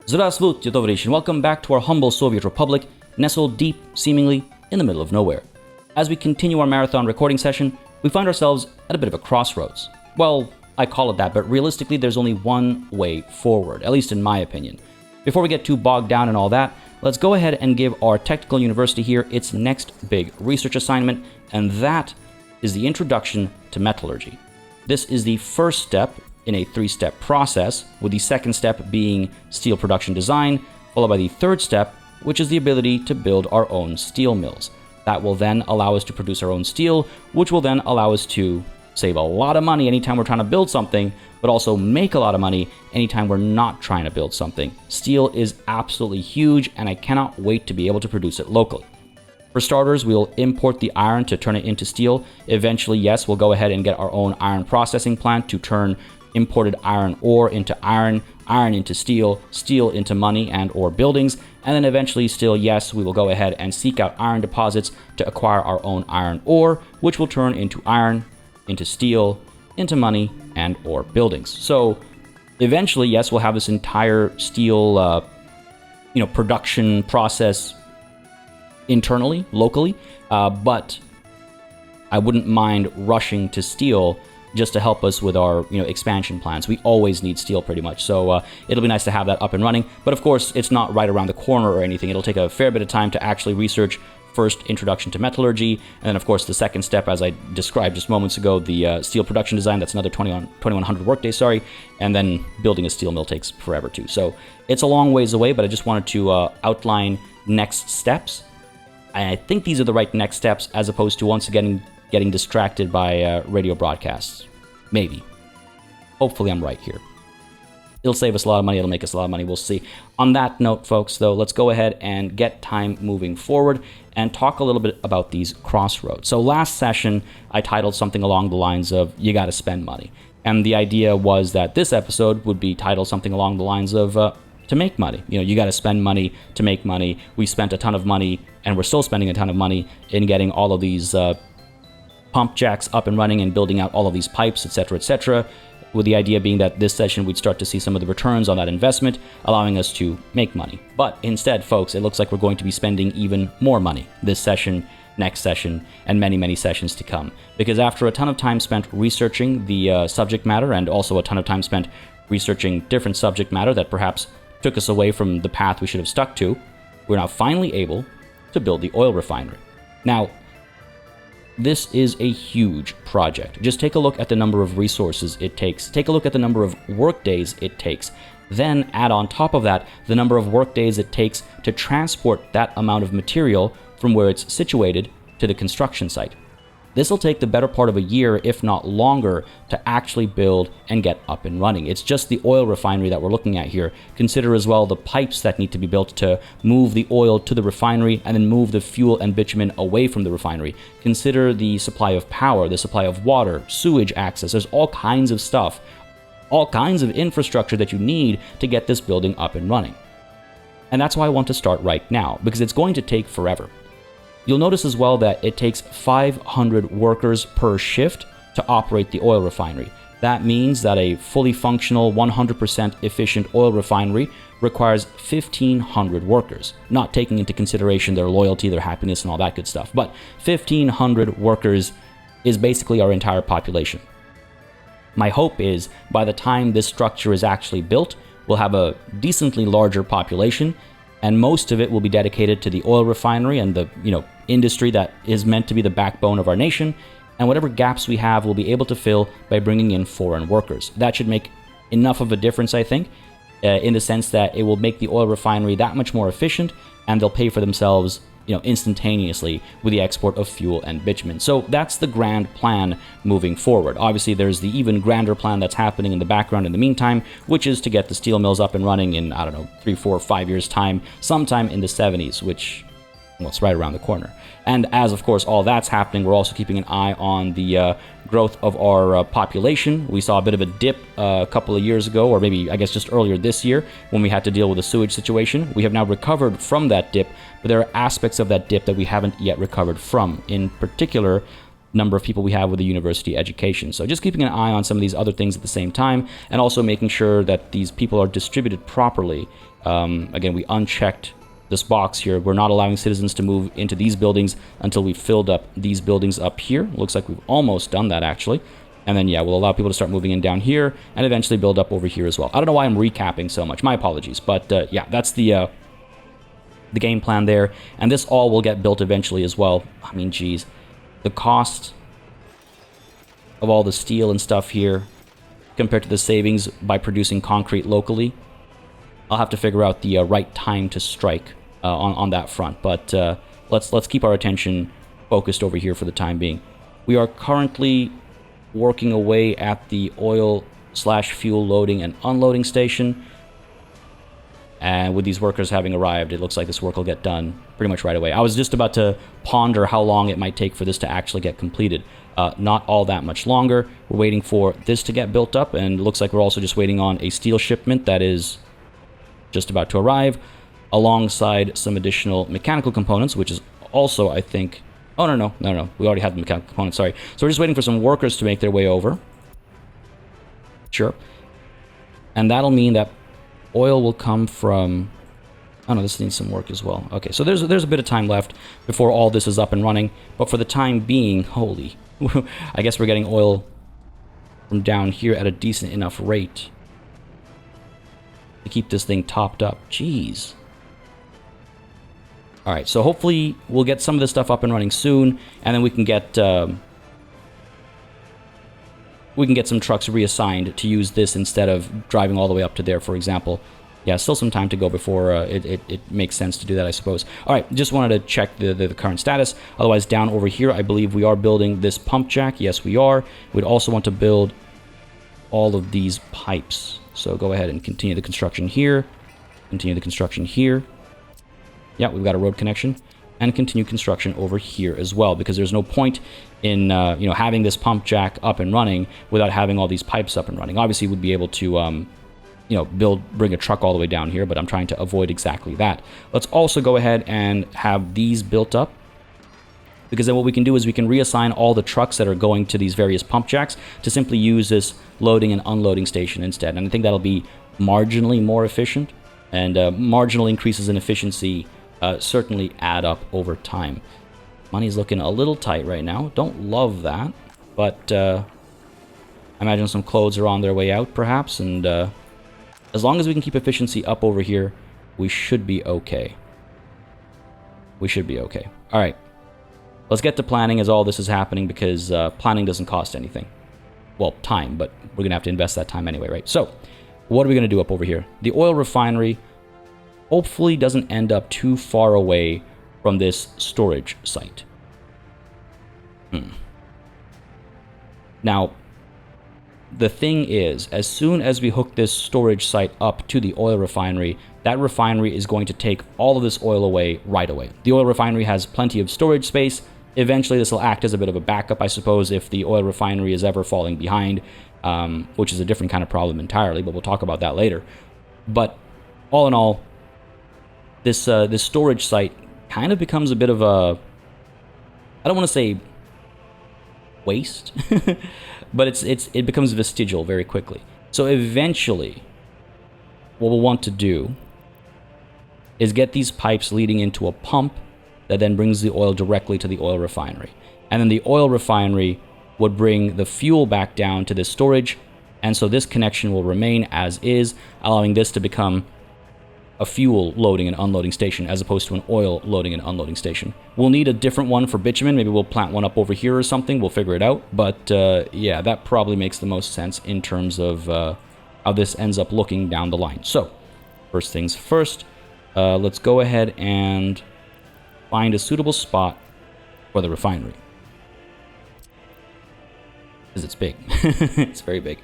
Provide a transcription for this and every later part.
Здравствуйте, товарищи, and welcome back to our humble Soviet Republic, nestled deep, seemingly, in the middle of nowhere. As we continue our marathon recording session, we find ourselves at a bit of a crossroads. Well, I call it that, but realistically there's only one way forward, at least in my opinion. Before we get too bogged down in all that, let's go ahead and give our technical university here its next big research assignment, and that is the introduction to metallurgy. This is the first step in a three-step process, with the second step being steel production design, followed by the third step, which is the ability to build our own steel mills. That will then allow us to produce our own steel, which will then allow us to save a lot of money anytime we're trying to build something, but also make a lot of money anytime we're not trying to build something. Steel is absolutely huge, and I cannot wait to be able to produce it locally. For starters, we'll import the iron to turn it into steel. Eventually, yes, we'll go ahead and get our own iron processing plant to turn imported iron ore into iron, iron into steel, steel into money and or buildings, and then eventually still, yes, we will go ahead and seek out iron deposits to acquire our own iron ore, which will turn into iron, into steel, into money and or buildings. So eventually, yes, we'll have this entire steel production process internally, locally, but I wouldn't mind rushing to steel just to help us with our expansion plans. We always need steel pretty much, so it'll be nice to have that up and running. But of course, it's not right around the corner or anything. It'll take a fair bit of time to actually research first introduction to metallurgy, and then of course the second step, as I described just moments ago, the steel production design. That's another 2100 workdays, and then building a steel mill takes forever too. So it's a long ways away, but I just wanted to outline next steps. I think these are the right next steps, as opposed to once again getting distracted by radio broadcasts. Maybe. Hopefully I'm right here. It'll save us a lot of money, it'll make us a lot of money, we'll see. On that note, folks, though, let's go ahead and get time moving forward and talk a little bit about these crossroads. So last session, I titled something along the lines of, you gotta spend money. And the idea was that this episode would be titled something along the lines of, to make money. You gotta spend money to make money. We spent a ton of money, and we're still spending a ton of money in getting all of these pump jacks up and running and building out all of these pipes, etc., with the idea being that this session we'd start to see some of the returns on that investment, allowing us to make money. But instead, folks, it looks like we're going to be spending even more money this session, next session, and many, many sessions to come. Because after a ton of time spent researching the subject matter, and also a ton of time spent researching different subject matter that perhaps took us away from the path we should have stuck to, we're now finally able to build the oil refinery. Now, this is a huge project. Just take a look at the number of resources it takes. Take a look at the number of work days it takes. Then add on top of that the number of work days it takes to transport that amount of material from where it's situated to the construction site. This will take the better part of a year, if not longer, to actually build and get up and running. It's just the oil refinery that we're looking at here. Consider as well the pipes that need to be built to move the oil to the refinery and then move the fuel and bitumen away from the refinery. Consider the supply of power, the supply of water, sewage access. There's all kinds of stuff, all kinds of infrastructure that you need to get this building up and running. And that's why I want to start right now, because it's going to take forever. You'll notice as well that it takes 500 workers per shift to operate the oil refinery. That means that a fully functional, 100% efficient oil refinery requires 1,500 workers, not taking into consideration their loyalty, their happiness, and all that good stuff. But 1,500 workers is basically our entire population. My hope is by the time this structure is actually built, we'll have a decently larger population, and most of it will be dedicated to the oil refinery and the industry that is meant to be the backbone of our nation, and whatever gaps we have we'll be able to fill by bringing in foreign workers. That should make enough of a difference, I think, in the sense that it will make the oil refinery that much more efficient, and they'll pay for themselves instantaneously with the export of fuel and bitumen. So that's the grand plan moving forward. Obviously, there's the even grander plan that's happening in the background in the meantime, which is to get the steel mills up and running in, 3, 4, 5 years' time, sometime in the 70s, which, well, it's right around the corner. And as, of course, all that's happening, we're also keeping an eye on the growth of our population. We saw a bit of a dip a couple of years ago, or maybe, I guess, just earlier this year, when we had to deal with the sewage situation. We have now recovered from that dip, but there are aspects of that dip that we haven't yet recovered from. In particular, number of people we have with a university education. So just keeping an eye on some of these other things at the same time, and also making sure that these people are distributed properly. Again, we unchecked this box here. We're not allowing citizens to move into these buildings until we've filled up these buildings up here. Looks like we've almost done that, actually. And then, yeah, we'll allow people to start moving in down here and eventually build up over here as well. I don't know why I'm recapping so much. My apologies. But, yeah, that's the game plan there. And this all will get built eventually as well. I mean, geez. The cost of all the steel and stuff here compared to the savings by producing concrete locally, I'll have to figure out the right time to strike on that front. But let's keep our attention focused over here for the time being. We are currently working away at the oil/fuel loading and unloading station. And with these workers having arrived, it looks like this work will get done pretty much right away. I was just about to ponder how long it might take for this to actually get completed. Not all that much longer. We're waiting for this to get built up, and it looks like we're also just waiting on a steel shipment that is just about to arrive, alongside some additional mechanical components, which is also, I think... Oh, no. We already have the mechanical components, sorry. So we're just waiting for some workers to make their way over. Sure. And that'll mean that oil will come from... Oh no, this needs some work as well. Okay, so there's a bit of time left before all this is up and running. But for the time being, holy... I guess we're getting oil from down here at a decent enough rate to keep this thing topped up. Jeez. Alright, so hopefully we'll get some of this stuff up and running soon, and then we can get some trucks reassigned to use this instead of driving all the way up to there, for example. Yeah, still some time to go before it makes sense to do that, I suppose. Alright, just wanted to check the current status. Otherwise, down over here, I believe we are building this pump jack. Yes, we are. We'd also want to build all of these pipes. So go ahead and continue the construction here. Continue the construction here. Yeah, we've got a road connection. And continue construction over here as well, because there's no point in having this pump jack up and running without having all these pipes up and running. Obviously, we'd be able to bring a truck all the way down here, but I'm trying to avoid exactly that. Let's also go ahead and have these built up, because then what we can do is we can reassign all the trucks that are going to these various pump jacks to simply use this loading and unloading station instead. And I think that'll be marginally more efficient, and marginal increases in efficiency certainly add up over time. Money's looking a little tight right now. Don't love that, but I imagine some clothes are on their way out, perhaps, and as long as we can keep efficiency up over here, we should be okay. We should be okay. All right. Let's get to planning as all this is happening, because planning doesn't cost anything. Well, time, but we're going to have to invest that time anyway, right? So, what are we going to do up over here? The oil refinery hopefully doesn't end up too far away from this storage site. Now, the thing is, as soon as we hook this storage site up to the oil refinery, that refinery is going to take all of this oil away right away. The oil refinery has plenty of storage space. Eventually, this will act as a bit of a backup, I suppose, if the oil refinery is ever falling behind, which is a different kind of problem entirely, but we'll talk about that later. But all in all, this storage site kind of becomes a bit of a... I don't want to say waste, but it becomes vestigial very quickly. So eventually, what we'll want to do is get these pipes leading into a pump that then brings the oil directly to the oil refinery. And then the oil refinery would bring the fuel back down to this storage, and so this connection will remain as is, allowing this to become a fuel loading and unloading station as opposed to an oil loading and unloading station. We'll need a different one for bitumen. Maybe we'll plant one up over here or something. We'll figure it out. But yeah, that probably makes the most sense in terms of how this ends up looking down the line. So, first things first, let's go ahead and find a suitable spot for the refinery. Because it's big. It's very big.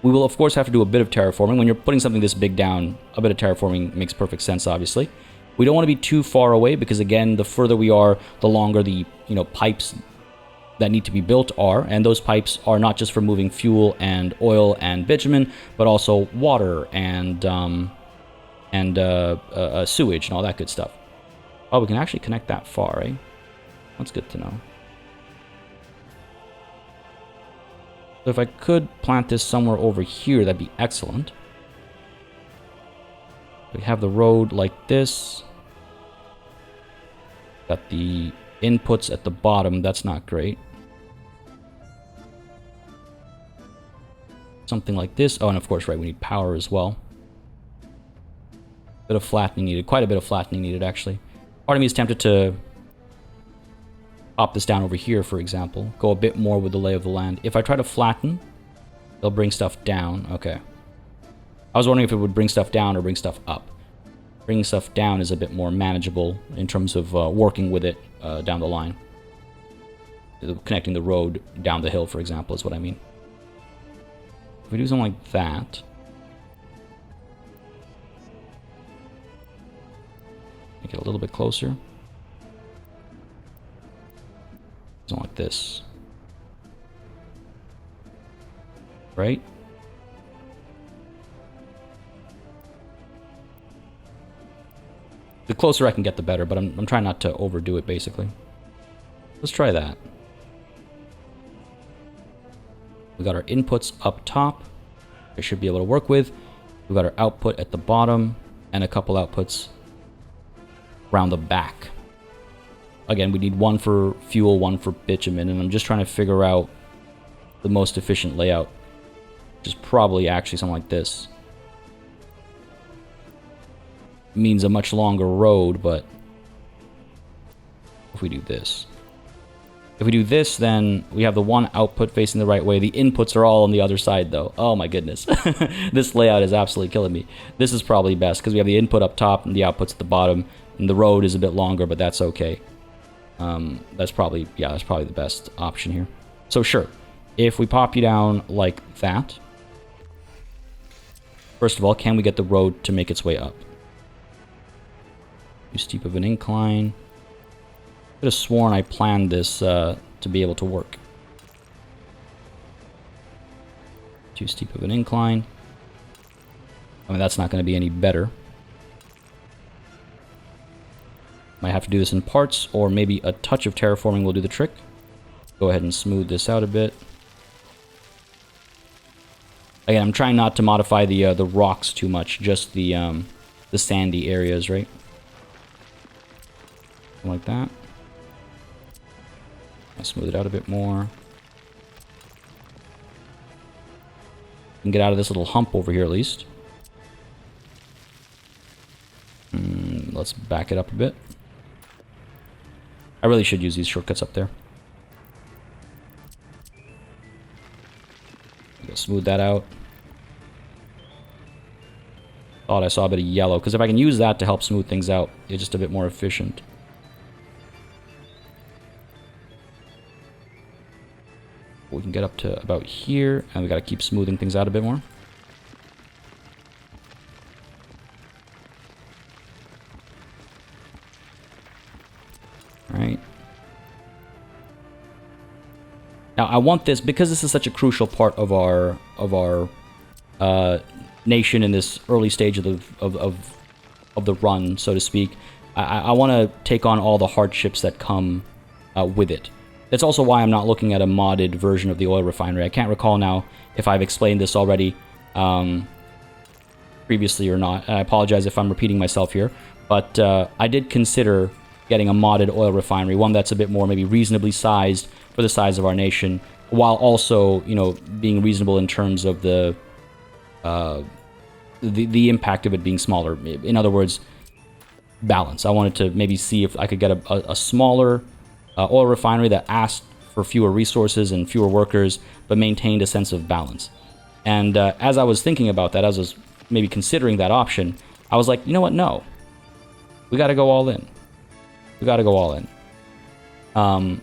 We will, of course, have to do a bit of terraforming. When you're putting something this big down, a bit of terraforming makes perfect sense, obviously. We don't want to be too far away because, again, the further we are, the longer the pipes that need to be built are. And those pipes are not just for moving fuel and oil and bitumen, but also water and sewage and all that good stuff. Oh, we can actually connect that far, eh? That's good to know. So if I could plant this somewhere over here, that'd be excellent. We have the road like this. Got the inputs at the bottom. That's not great. Something like this. Oh, and of course, right, we need power as well. Bit of flattening needed. Quite a bit of flattening needed, actually. Part of me is tempted to pop this down over here, for example. Go a bit more with the lay of the land. If I try to flatten, they'll bring stuff down. Okay. I was wondering if it would bring stuff down or bring stuff up. Bringing stuff down is a bit more manageable in terms of working with it down the line. Connecting the road down the hill, for example, is what I mean. If we do something like that... Make it a little bit closer. Something like this. Right? The closer I can get, the better, but I'm trying not to overdo it, basically. Let's try that. We got our inputs up top. I should be able to work with. We got our output at the bottom, and a couple outputs around the back. Again, we need one for fuel, one for bitumen, and I'm just trying to figure out the most efficient layout, which is probably actually something like this. Means a much longer road, but if we do this. If we do this, then we have the one output facing the right way. The inputs are all on the other side, though. Oh my goodness. This layout is absolutely killing me. This is probably best, because we have the input up top and the outputs at the bottom, and the road is a bit longer, but that's okay. That's probably the best option here. So sure, if we pop you down like that, first of all, can we get the road to make its way up? Too steep of an incline. I could have sworn I planned this to be able to work. Too steep of an incline. I mean, that's not going to be any better. Might have to do this in parts, or maybe a touch of terraforming will do the trick. Go ahead and smooth this out a bit. Again, I'm trying not to modify the rocks too much, just the sandy areas, right? Something like that. I'll smooth it out a bit more. And get out of this little hump over here at least. Let's back it up a bit. I really should use these shortcuts up there. Smooth that out. Thought I saw a bit of yellow, because if I can use that to help smooth things out, it's just a bit more efficient. We can get up to about here, and we got to keep smoothing things out a bit more. Alright. Now I want this, because this is such a crucial part of our nation in this early stage of the run, so to speak. I want to take on all the hardships that come with it. That's also why I'm not looking at a modded version of the oil refinery. I can't recall now if I've explained this already previously or not. I apologize if I'm repeating myself here, but I did consider getting a modded oil refinery, one that's a bit more maybe reasonably sized for the size of our nation, while also, you know, being reasonable in terms of the impact of it being smaller. In other words, balance. I wanted to maybe see if I could get a smaller oil refinery that asked for fewer resources and fewer workers, but maintained a sense of balance. And as I was thinking about that, as I was maybe considering that option, I was like, you know what? No, we got to go all in. We got to go all in.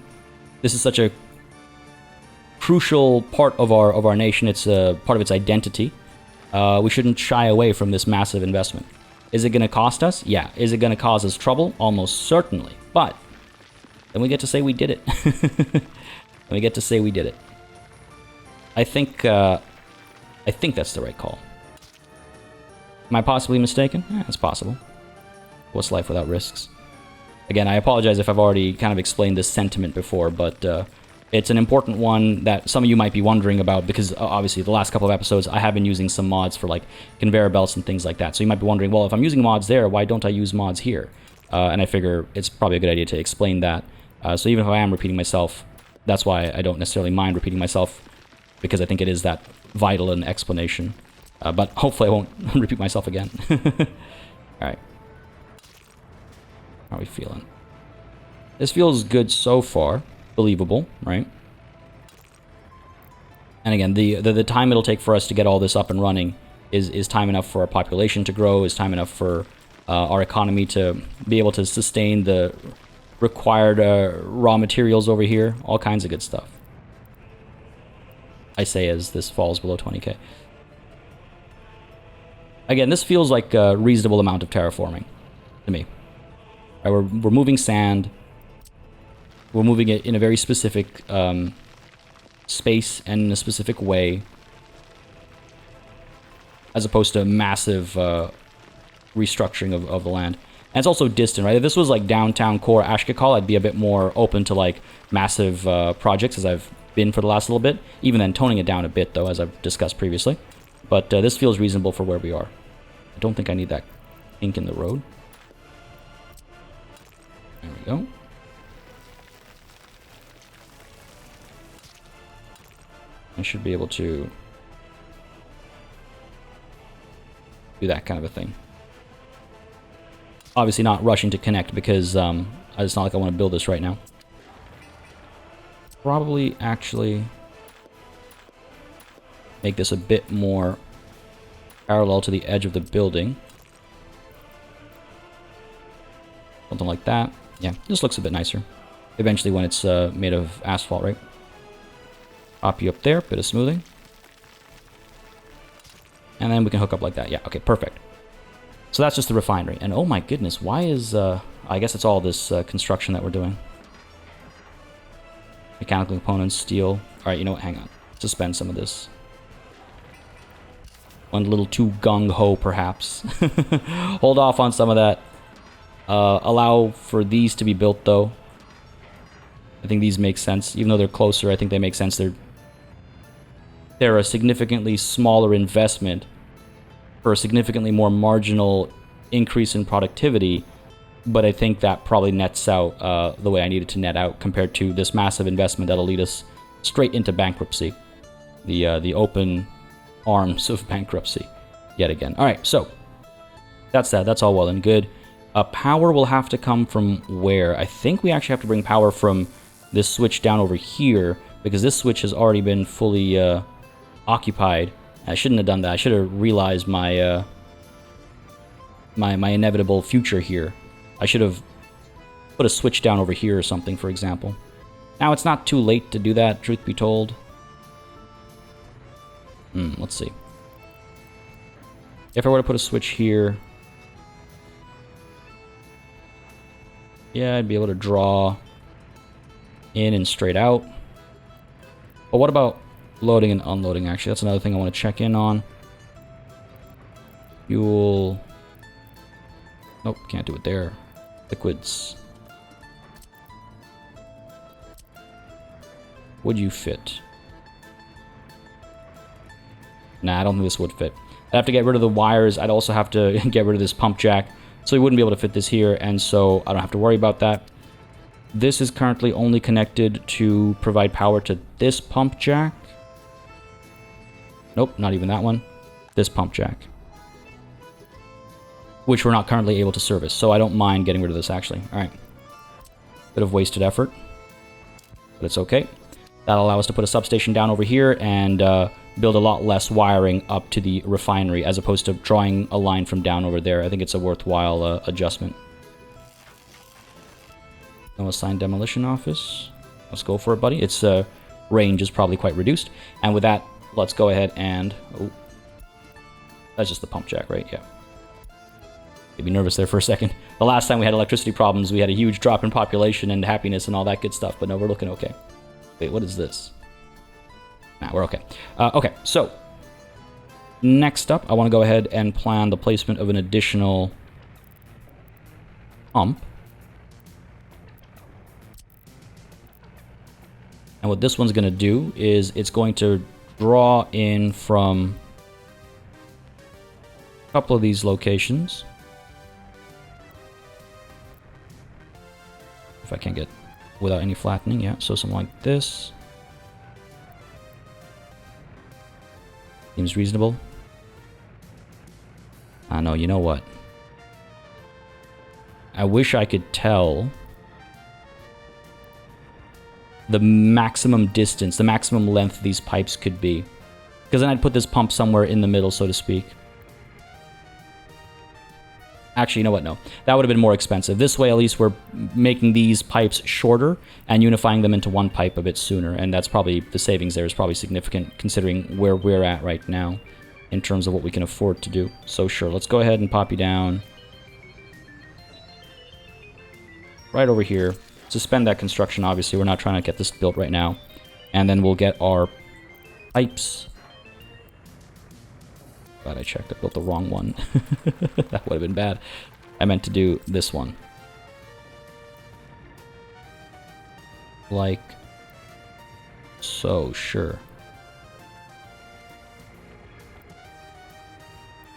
This is such a crucial part of our nation. It's a part of its identity. We shouldn't shy away from this massive investment. Is it going to cost us? Yeah. Is it going to cause us trouble? Almost certainly. But then we get to say we did it. Then we get to say we did it. I think that's the right call. Am I possibly mistaken? Yeah, it's possible. What's life without risks? Again, I apologize if I've already kind of explained this sentiment before, but It's an important one that some of you might be wondering about because obviously the last couple of episodes I have been using some mods for like conveyor belts and things like that. So you might be wondering, well, if I'm using mods there, why don't I use mods here? And I figure it's probably a good idea to explain that. So even if I am repeating myself, that's why I don't necessarily mind repeating myself, because I think it is that vital an explanation. But hopefully I won't repeat myself again. Alright. How are we feeling? This feels good so far. Believable, right? And again, the time it'll take for us to get all this up and running is time enough for our population to grow, is time enough for our economy to be able to sustain the required raw materials over here, all kinds of good stuff. I say as this falls below 20k. Again, this feels like a reasonable amount of terraforming to me. Right, we're moving sand. We're moving it in a very specific space and in a specific way, as opposed to a massive restructuring of the land. And it's also distant, right? If this was like downtown core Ashkakal, I'd be a bit more open to like massive projects, as I've been for the last little bit. Even then, toning it down a bit, though, as I've discussed previously. But this feels reasonable for where we are. I don't think I need that ink in the road. There we go. I should be able to do that kind of a thing. Obviously not rushing to connect because it's not like I want to build this right now. Probably actually make this a bit more parallel to the edge of the building. Something like that. Yeah, this looks a bit nicer. Eventually when it's made of asphalt, right? Pop you up there, bit of smoothing. And then we can hook up like that. Yeah, okay, perfect. So that's just the refinery. And oh my goodness, why is... I guess it's all this construction that we're doing. Mechanical components, steel. Alright, you know what, hang on. Suspend some of this. Went a little too gung-ho, perhaps. Hold off on some of that. Allow for these to be built, though. I think these make sense. Even though they're closer, I think they make sense. They're a significantly smaller investment for a significantly more marginal increase in productivity, but I think that probably nets out the way I need it to net out compared to this massive investment that'll lead us straight into bankruptcy. The open arms of bankruptcy yet again. All right, so that's that. That's all well and good. Power will have to come from where? I think we actually have to bring power from this switch down over here, because this switch has already been fully occupied. I shouldn't have done that. I should have realized my my inevitable future here. I should have put a switch down over here or something, for example. Now, it's not too late to do that, truth be told. Let's see. If I were to put a switch here... yeah, I'd be able to draw in and straight out. But what about loading and unloading, actually? That's another thing I want to check in on. Fuel... nope, can't do it there. Liquids. Would you fit? Nah, I don't think this would fit. I'd have to get rid of the wires. I'd also have to get rid of this pump jack. So we wouldn't be able to fit this here, and so I don't have to worry about that. This is currently only connected to provide power to this pump jack. Nope, not even that one. This pump jack. Which we're not currently able to service, so I don't mind getting rid of this, actually. Alright. Bit of wasted effort. But it's okay. That'll allow us to put a substation down over here and build a lot less wiring up to the refinery, as opposed to drawing a line from down over there. I think it's a worthwhile adjustment. No assigned demolition office. Let's go for it, buddy. Its range is probably quite reduced. And with that, let's go ahead and... oh, that's just the pump jack, right? Yeah. Made me nervous there for a second. The last time we had electricity problems, we had a huge drop in population and happiness and all that good stuff, but no, we're looking okay. Wait, what is this? Nah, we're okay. Okay, so next up, I want to go ahead and plan the placement of an additional pump. And what this one's going to do is it's going to draw in from a couple of these locations. If I can get without any flattening, yeah. So something like this. Seems reasonable. I know, you know what? I wish I could tell the maximum distance, the maximum length these pipes could be. Because then I'd put this pump somewhere in the middle, so to speak. Actually, you know what? No. That would have been more expensive. This way, at least, we're making these pipes shorter and unifying them into one pipe a bit sooner. And that's probably, the savings there is probably significant considering where we're at right now in terms of what we can afford to do. So sure, let's go ahead and pop you down right over here. Suspend that construction, obviously. We're not trying to get this built right now. And then we'll get our pipes. Glad I checked. I built the wrong one. That would have been bad. I meant to do this one. Like so, sure.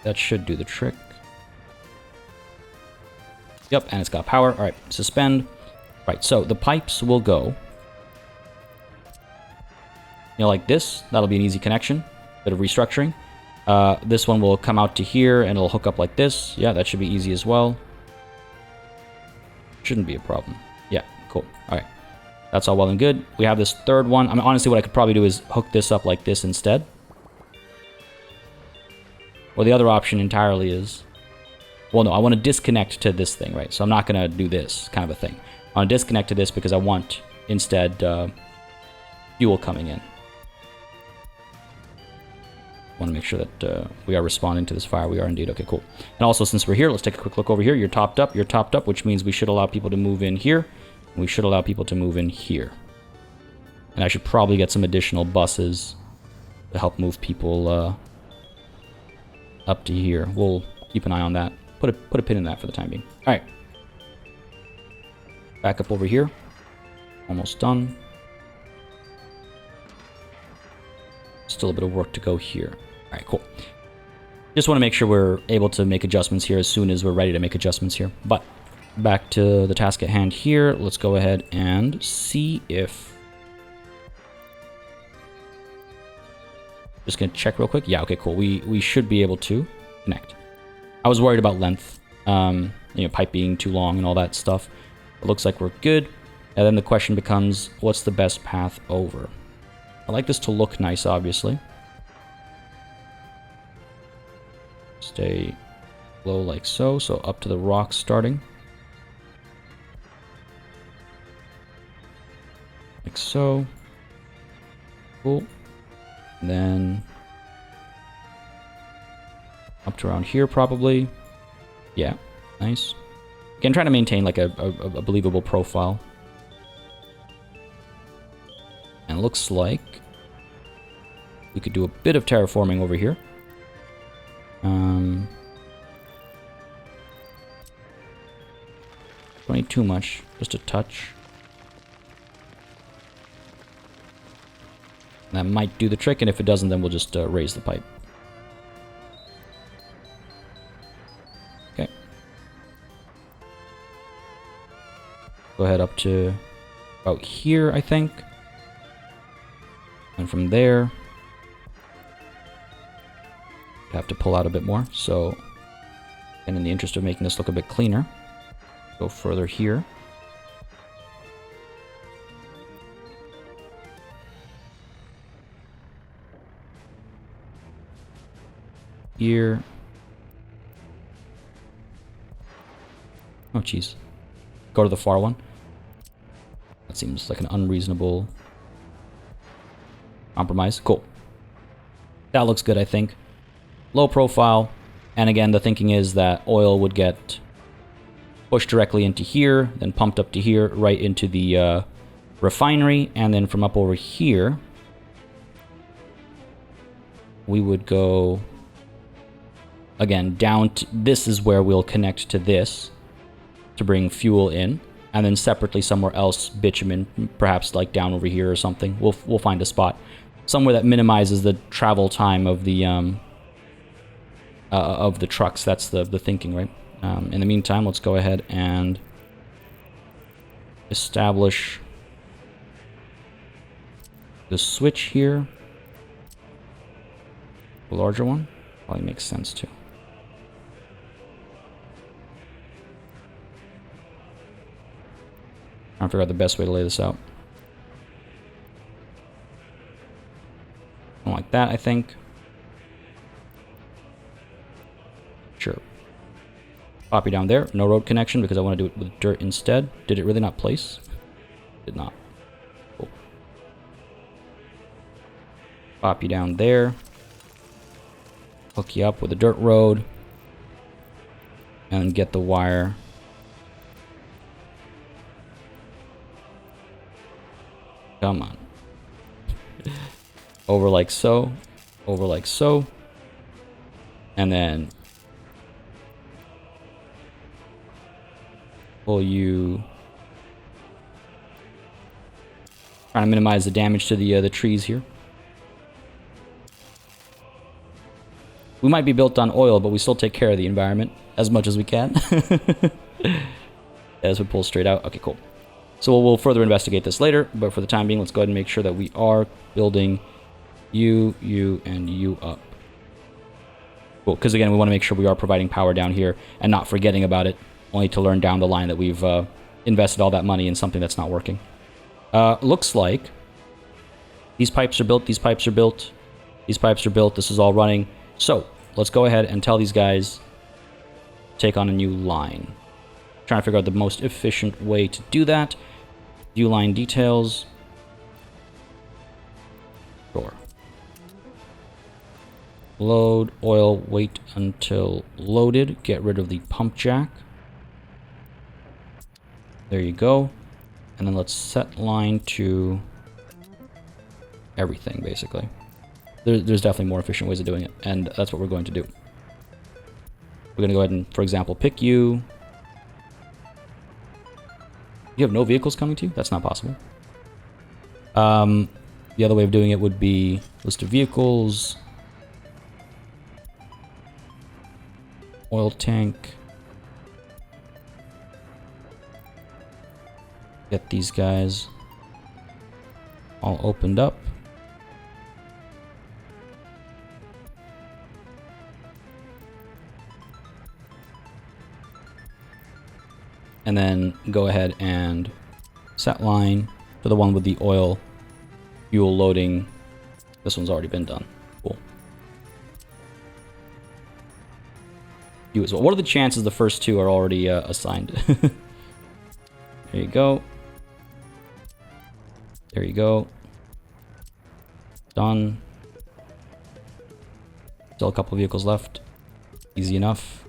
That should do the trick. Yep, and it's got power. All right, suspend. Right, so the pipes will go, like this. That'll be an easy connection. Bit of restructuring. This one will come out to here, and it'll hook up like this. Yeah, that should be easy as well. Shouldn't be a problem. Yeah, cool. All right. That's all well and good. We have this third one. I mean, honestly, what I could probably do is hook this up like this instead. Or the other option entirely is... Well, no, I want to disconnect to this thing, right? So I'm not going to do this kind of a thing. I want to disconnect to this because I want, instead, fuel coming in. I want to make sure that we are responding to this fire. We are indeed. Okay, cool. And also, since we're here, let's take a quick look over here. You're topped up, which means we should allow people to move in here. And we should allow people to move in here. And I should probably get some additional buses to help move people up to here. We'll keep an eye on that. Put a pin in that for the time being. All right. Back up over here. Almost done. Still a bit of work to go here. All right, cool. Just want to make sure we're able to make adjustments here as soon as we're ready to make adjustments here. But back to the task at hand here. Let's go ahead and see if... Just going to check real quick. Yeah, okay, cool. We should be able to connect. I was worried about length, pipe being too long and all that stuff. It looks like we're good. And then the question becomes, what's the best path over? I like this to look nice, obviously. Stay low like so. So up to the rocks starting. Like so. Cool. And then up to around here, probably. Yeah, nice. Again, trying to maintain like a believable profile. And it looks like we could do a bit of terraforming over here. Don't need too much, just a touch. That might do the trick, and if it doesn't, then we'll just raise the pipe. Okay. Go ahead up to about here, I think. And from there, have to pull out a bit more. So, and in the interest of making this look a bit cleaner, go further here. Here. Oh, jeez. Go to the far one. That seems like an unreasonable compromise. Cool. That looks good, I think. Low profile. And again, the thinking is that oil would get pushed directly into here, then pumped up to here, right into the refinery. And then from up over here, we would go... Again, down to, this is where we'll connect to this to bring fuel in. and then separately somewhere else bitumen, perhaps like down over here or something. We'll find a spot somewhere that minimizes the travel time of the trucks. That's the thinking, right? In the meantime, let's go ahead and establish the switch here. The larger one probably makes sense too. Trying to figure out the best way to lay this out. Something like that, I think. Sure. Copy down there. No road connection because I want to do it with dirt instead. Did it really not place? Did not. Cool. Copy down there. Hook you up with a dirt road. And get the wire. Come on. Over like so. Over like so. And then pull you. Trying to minimize the damage to the trees here. We might be built on oil, but we still take care of the environment as much as we can. As we pull straight out. Okay, cool. So we'll further investigate this later, but for the time being, let's go ahead and make sure that we are building you, and you up. Cool, because again, we want to make sure we are providing power down here and not forgetting about it, only to learn down the line that we've invested all that money in something that's not working. Looks like these pipes are built, these pipes are built, these pipes are built, this is all running. So let's go ahead and tell these guys take on a new line. Trying to figure out the most efficient way to do that. View line details. Sure. Load oil, wait until loaded. Get rid of the pump jack. There you go. And then let's set line to everything, basically. There's definitely more efficient ways of doing it, and that's what we're going to do. We're going to go ahead and, for example, pick you. You have no vehicles coming to you? That's not possible. The other way of doing it would be list of vehicles, oil tank. Get these guys all opened up. And then go ahead and set line for the one with the oil fuel loading. This one's already been done. Cool. You as well. What are the chances the first two are already assigned? There you go. There you go. Done. Still a couple of vehicles left. Easy enough.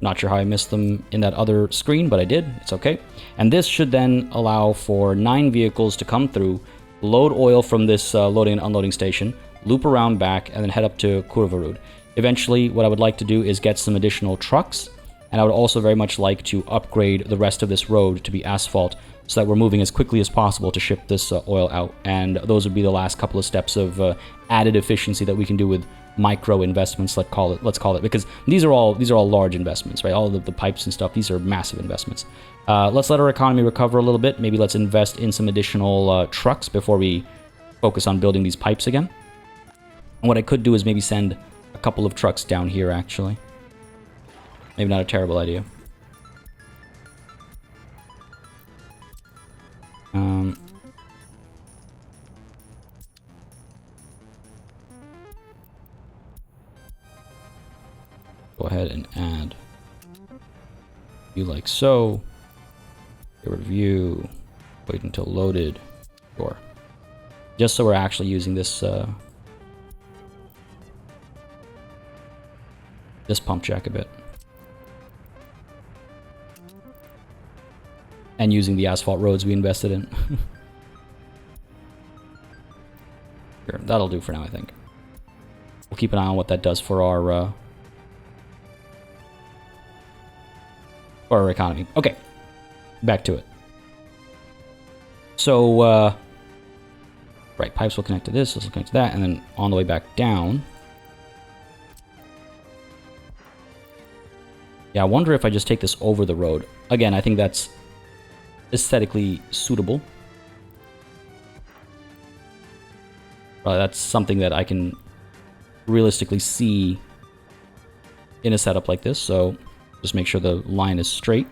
Not sure how I missed them in that other screen, but I did. It's okay. And this should then allow for 9 vehicles to come through, load oil from this loading and unloading station, loop around back, and then head up to Kurvarud. Eventually, what I would like to do is get some additional trucks, and I would also very much like to upgrade the rest of this road to be asphalt so that we're moving as quickly as possible to ship this oil out. And those would be the last couple of steps of added efficiency that we can do with micro investments, let's call it, because these are all large investments, right? All of the pipes and stuff, these are massive investments. Let's let our economy recover a little bit. Maybe let's invest in some additional trucks before we focus on building these pipes again. And what I could do is maybe send a couple of trucks down here, actually. Maybe not a terrible idea. Go ahead and add you like so. Get rid of you. Wait until loaded. Sure. Just so we're actually using this this pump jack a bit. And using the asphalt roads we invested in. Sure, that'll do for now, I think. We'll keep an eye on what that does for our for our economy. Okay, back to it. So, right, pipes will connect to this will connect to that, and then on the way back down. Yeah, I wonder if I just take this over the road. Again, I think that's aesthetically suitable. That's something that I can realistically see in a setup like this, so just make sure the line is straight.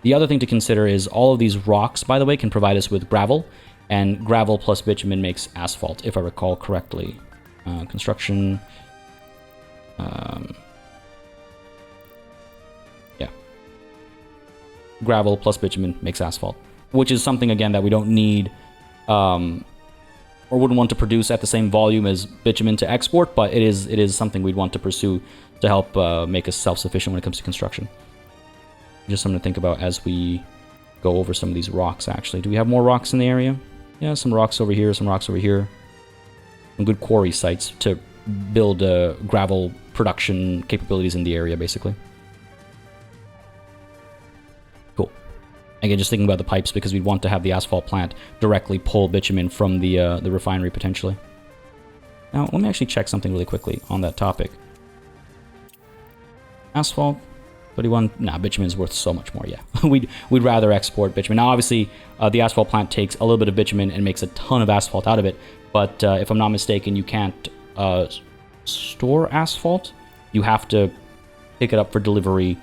The other thing to consider is all of these rocks, by the way, can provide us with gravel, and gravel plus bitumen makes asphalt, if I recall correctly. Construction... yeah. Gravel plus bitumen makes asphalt, which is something, again, that we don't need... or wouldn't want to produce at the same volume as bitumen to export, but it is something we'd want to pursue to help make us self-sufficient when it comes to construction. Just something to think about as we go over some of these rocks, actually. Do we have more rocks in the area? Yeah, some rocks over here, some rocks over here. Some good quarry sites to build gravel production capabilities in the area, basically. Cool. Again, just thinking about the pipes, because we'd want to have the asphalt plant directly pull bitumen from the refinery, potentially. Now, let me actually check something really quickly on that topic. Asphalt, 31. Nah, bitumen is worth so much more, yeah. we'd rather export bitumen. Now, obviously, the asphalt plant takes a little bit of bitumen and makes a ton of asphalt out of it, but if I'm not mistaken, you can't store asphalt. You have to pick it up for delivery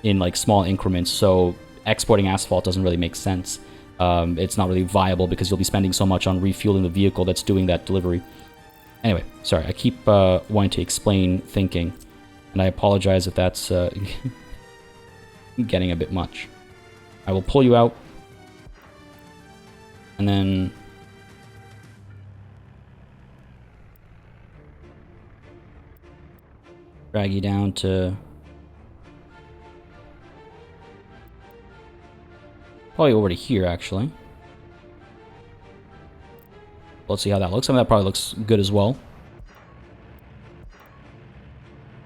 in, like, small increments, so exporting asphalt doesn't really make sense. It's not really viable because you'll be spending so much on refueling the vehicle that's doing that delivery. Anyway, sorry, I keep wanting to explain thinking, and I apologize if that's getting a bit much. I will pull you out, and then drag you down to probably over to here, actually. Let's see how that looks. I mean, that probably looks good as well.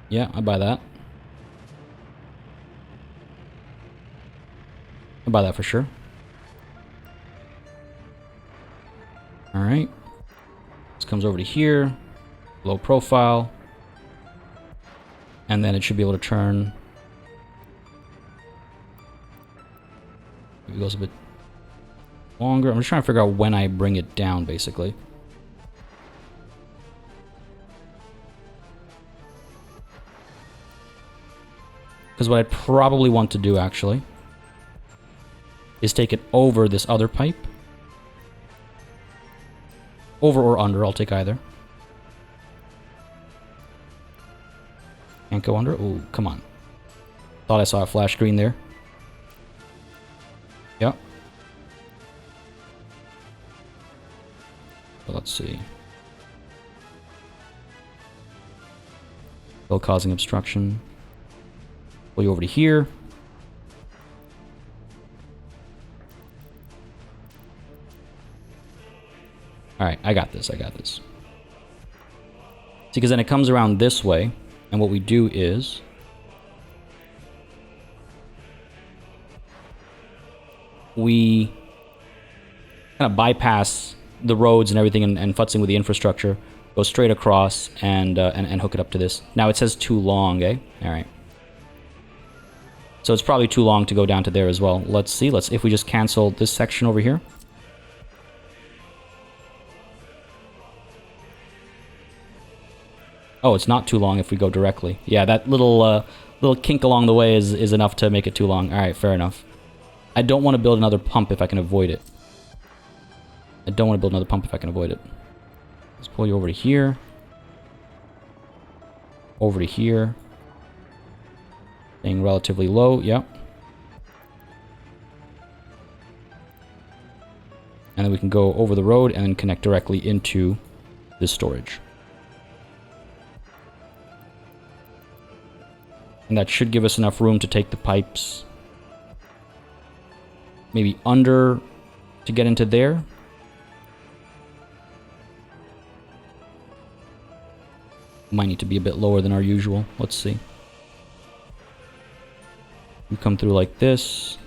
Yeah, I buy that. I buy that for sure. Alright. This comes over to here. Low profile. And then it should be able to turn. Maybe it goes a bit longer. I'm just trying to figure out when I bring it down, basically. Because what I'd probably want to do, actually, is take it over this other pipe. Over or under, I'll take either. Can't go under? Ooh, come on. Thought I saw a flash screen there. Yep. But let's see. Still causing obstruction. Pull you over to here. Alright, I got this, I got this. See, because then it comes around this way, and what we do is we kind of bypass the roads and everything and futzing with the infrastructure, go straight across and hook it up to this. Now it says too long, eh? Alright. So it's probably too long to go down to there as well. Let's see, if we just cancel this section over here. Oh, it's not too long if we go directly. Yeah, that little kink along the way is enough to make it too long. Alright, fair enough. I don't want to build another pump if I can avoid it. Let's pull you over to here. Over to here. Staying relatively low, yep. And then we can go over the road and then connect directly into this storage. And that should give us enough room to take the pipes maybe under to get into there. Might need to be a bit lower than our usual. Let's see. You come through like this.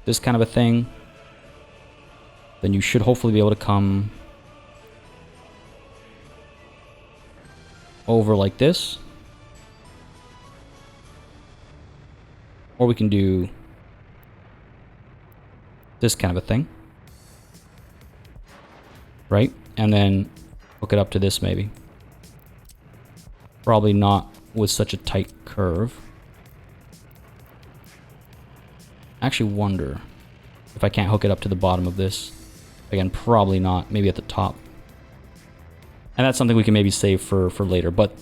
This kind of a thing. Then you should hopefully be able to come over like this. Or we can do this kind of a thing. Right? And then hook it up to this maybe. Probably not with such a tight curve. I actually wonder if I can't hook it up to the bottom of this. Again, probably not. Maybe at the top. And that's something we can maybe save for later. But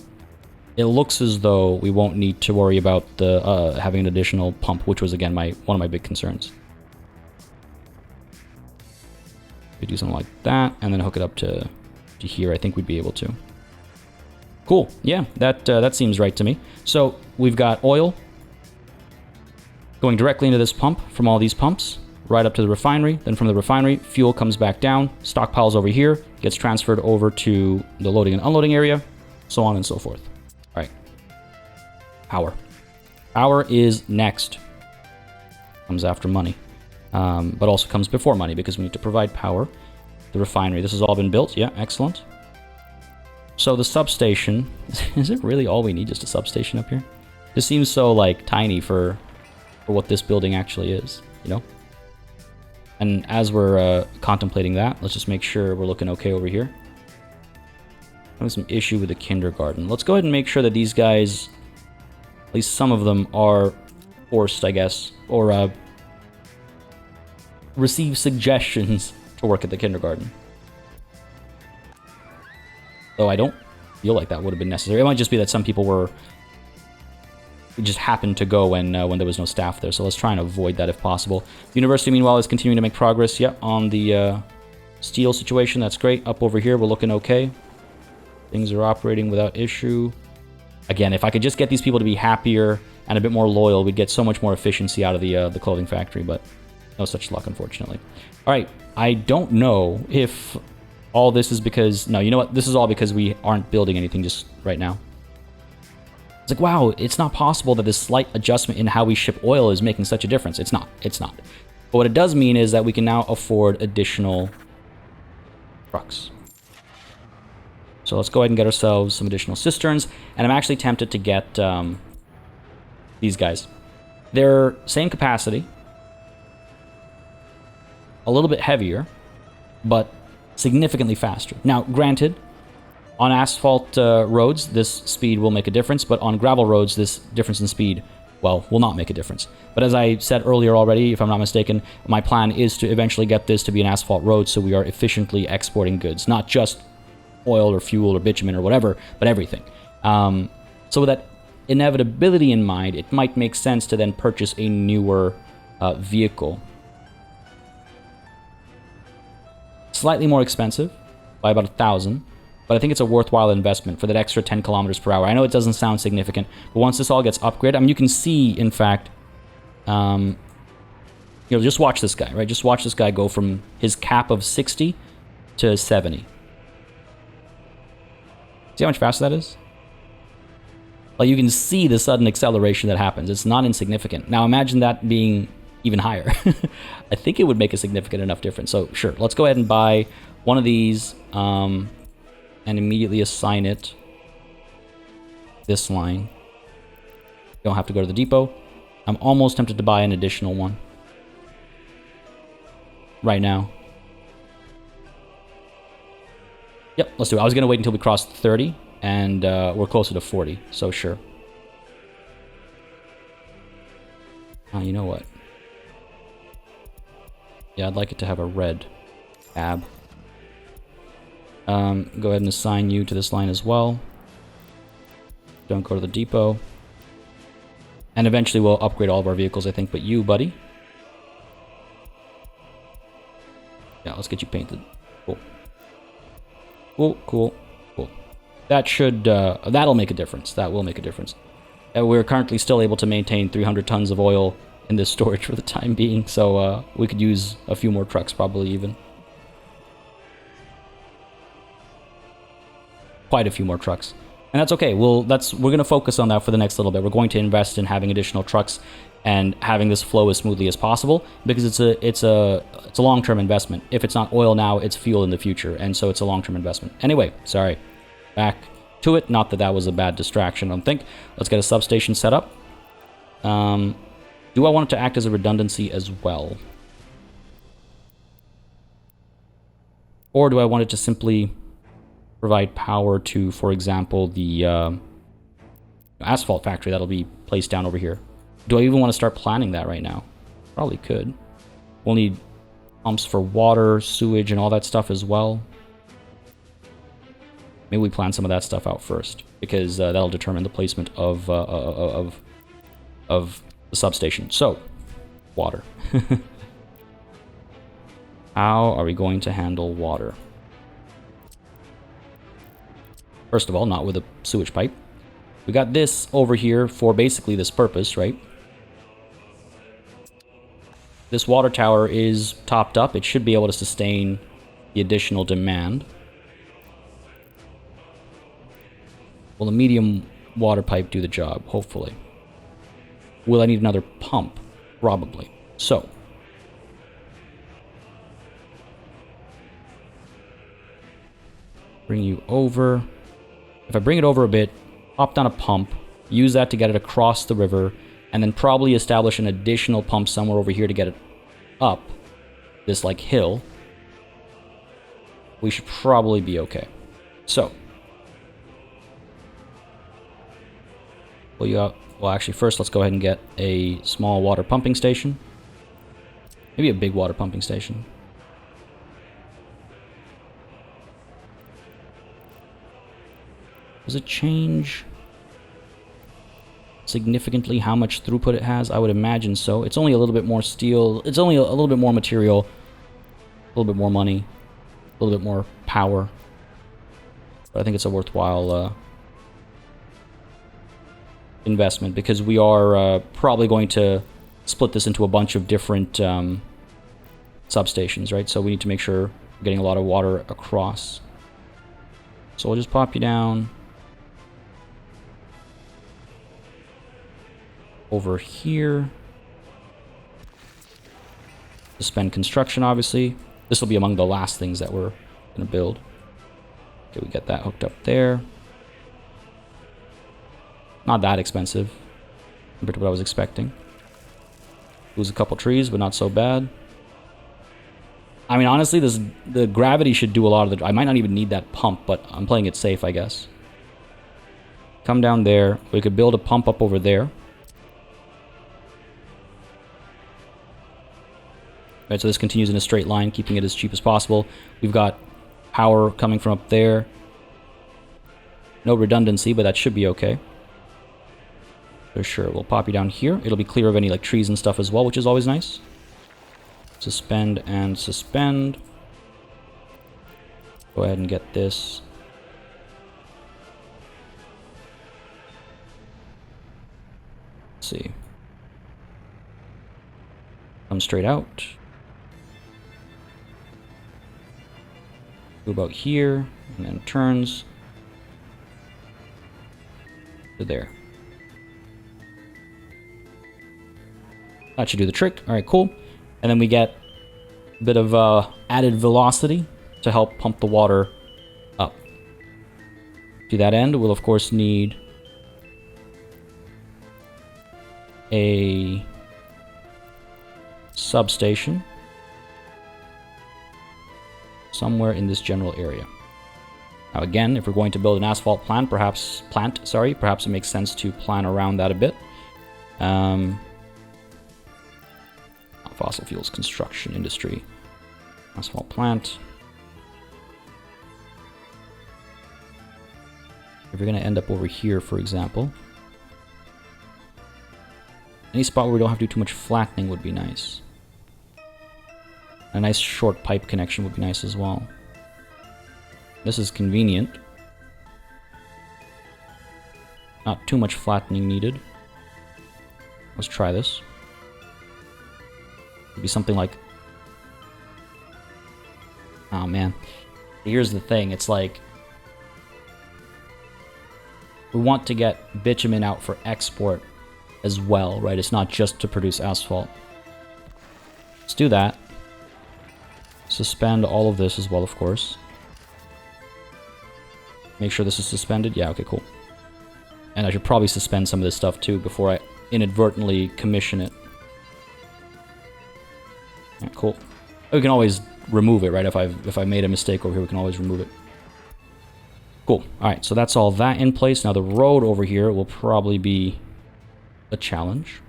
it looks as though we won't need to worry about the having an additional pump, which was, again, one of my big concerns. We do something like that, and then hook it up to here. I think we'd be able to. Cool. Yeah, that seems right to me. So we've got oil going directly into this pump from all these pumps, right up to the refinery. Then from the refinery, fuel comes back down, stockpiles over here, gets transferred over to the loading and unloading area, so on and so forth. All right. Power. Power is next. Comes after money. But also comes before money because we need to provide power. The refinery. This has all been built. Yeah, excellent. So the substation. Is it really all we need? Just a substation up here? This seems so, like, tiny for what this building actually is, you know? And as we're contemplating that, let's just make sure we're looking okay over here. Having some issue with the kindergarten. Let's go ahead and make sure that these guys, at least some of them, are forced, I guess, or receive suggestions to work at the kindergarten. Though I don't feel like that would have been necessary. It might just be that some people just happened to go when there was no staff there. So let's try and avoid that if possible. The university, meanwhile, is continuing to make progress. Yeah, on the steel situation. That's great. Up over here, we're looking okay. Things are operating without issue. Again, if I could just get these people to be happier and a bit more loyal, we'd get so much more efficiency out of the clothing factory, but no such luck, unfortunately. All right, I don't know if all this is because... No, you know what? This is all because we aren't building anything just right now. It's like, wow, it's not possible that this slight adjustment in how we ship oil is making such a difference. It's not. It's not. But what it does mean is that we can now afford additional trucks. So let's go ahead and get ourselves some additional cisterns. And I'm actually tempted to get these guys. They're same capacity. A little bit heavier, but significantly faster. Now, granted, on asphalt roads, this speed will make a difference, but on gravel roads, this difference in speed, well, will not make a difference. But as I said earlier already, if I'm not mistaken, my plan is to eventually get this to be an asphalt road so we are efficiently exporting goods. Not just oil or fuel or bitumen or whatever, but everything. So with that inevitability in mind, it might make sense to then purchase a newer vehicle. Slightly more expensive, by about 1,000. But I think it's a worthwhile investment for that extra 10 kilometers per hour. I know it doesn't sound significant, but once this all gets upgraded, I mean, you can see, in fact, just watch this guy, right? Just watch this guy go from his cap of 60 to 70. See how much faster that is? Like, you can see the sudden acceleration that happens. It's not insignificant. Now, imagine that being even higher. I think it would make a significant enough difference. So, sure, let's go ahead and buy one of these, and immediately assign it this line. Don't have to go to the depot. I'm almost tempted to buy an additional one right now. Yep, let's do it. I was going to wait until we crossed 30, and we're closer to 40, so sure. You know what? Yeah, I'd like it to have a red tab. Go ahead and assign you to this line as well. Don't go to the depot. And eventually we'll upgrade all of our vehicles, I think, but you, buddy. Yeah, let's get you painted. Cool. Cool, cool, cool. That should, that'll make a difference. That will make a difference. We're currently still able to maintain 300 tons of oil in this storage for the time being, so we could use a few more trucks, probably even. quite a few more trucks. And that's okay. We're going to focus on that for the next little bit. We're going to invest in having additional trucks and having this flow as smoothly as possible, because it's a long-term investment. If it's not oil now, it's fuel in the future, and so it's a long-term investment. Anyway, sorry. Back to it. Not that that was a bad distraction, I don't think. Let's get a substation set up. Do I want it to act as a redundancy as well? Or do I want it to simply provide power to, for example, the asphalt factory that'll be placed down over here? Do I even want to start planning that right now? Probably could. We'll need pumps for water, sewage, and all that stuff as well. Maybe we plan some of that stuff out first, because that'll determine the placement of the substation. So, water. How are we going to handle water? First of all, not with a sewage pipe. We got this over here for basically this purpose, right? This water tower is topped up. It should be able to sustain the additional demand. Will a medium water pipe do the job? Hopefully. Will I need another pump? Probably. So, bring you over. If I bring it over a bit, pop down a pump, use that to get it across the river, and then probably establish an additional pump somewhere over here to get it up this, like, hill, we should probably be okay. So, well, actually, first let's go ahead and get a small water pumping station. Maybe a big water pumping station. Does it change significantly how much throughput it has? I would imagine so. It's only a little bit more steel. It's only a little bit more material. A little bit more money. A little bit more power. But I think it's a worthwhile investment, because we are probably going to split this into a bunch of different substations, right? So we need to make sure we're getting a lot of water across. So we'll just pop you down over here. Suspend construction, obviously. This will be among the last things that we're going to build. Okay, we get that hooked up there. Not that expensive compared to what I was expecting. Lose a couple trees, but not so bad. I mean, honestly, the gravity should do a lot of the... I might not even need that pump, but I'm playing it safe, I guess. Come down there. We could build a pump up over there. Right, so this continues in a straight line, keeping it as cheap as possible. We've got power coming from up there. No redundancy, but that should be okay. For sure, we'll pop you down here. It'll be clear of any like trees and stuff as well, which is always nice. Suspend and suspend. Go ahead and get this. Let's see. Come straight out. Go about here, and then turns to there. That should do the trick. All right, cool. And then we get a bit of added velocity to help pump the water up. To that end, we'll of course need a substation somewhere in this general area. Now again, if we're going to build an asphalt plant, perhaps it makes sense to plan around that a bit. Fossil fuels construction industry. Asphalt plant. If you're going to end up over here, for example, any spot where we don't have to do too much flattening would be nice. A nice short pipe connection would be nice as well. This is convenient. Not too much flattening needed. Let's try this. It'd be something like... Oh man. Here's the thing, it's like... we want to get bitumen out for export as well, right? It's not just to produce asphalt. Let's do that. Suspend all of this as well, of course. Make sure this is suspended. Yeah, okay, cool. And I should probably suspend some of this stuff too before I inadvertently commission it. Yeah, cool. We can always remove it, right? If I made a mistake over here, we can always remove it. Cool. Alright, so that's all that in place. Now the road over here will probably be a challenge.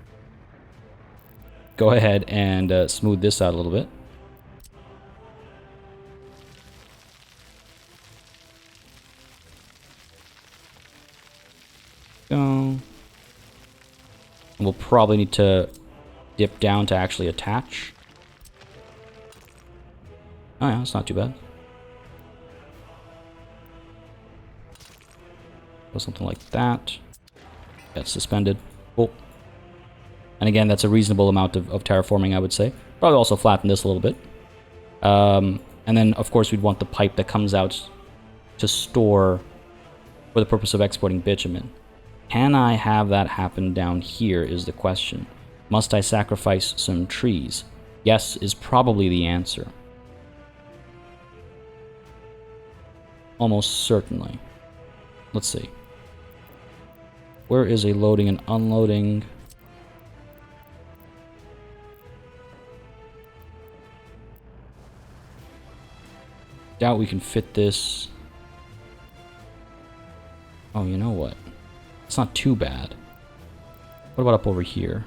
Go ahead and smooth this out a little bit. Go. And we'll probably need to dip down to actually attach. Oh yeah, that's not too bad. Or something like that. That's suspended. Cool. And again, that's a reasonable amount of terraforming, I would say. Probably also flatten this a little bit. And then, of course, we'd want the pipe that comes out to store for the purpose of exporting bitumen. Can I have that happen down here is the question. Must I sacrifice some trees? Yes is probably the answer. Almost certainly. Let's see. Where is a loading and unloading? Doubt we can fit this. Oh, you know what? It's not too bad. What about up over here?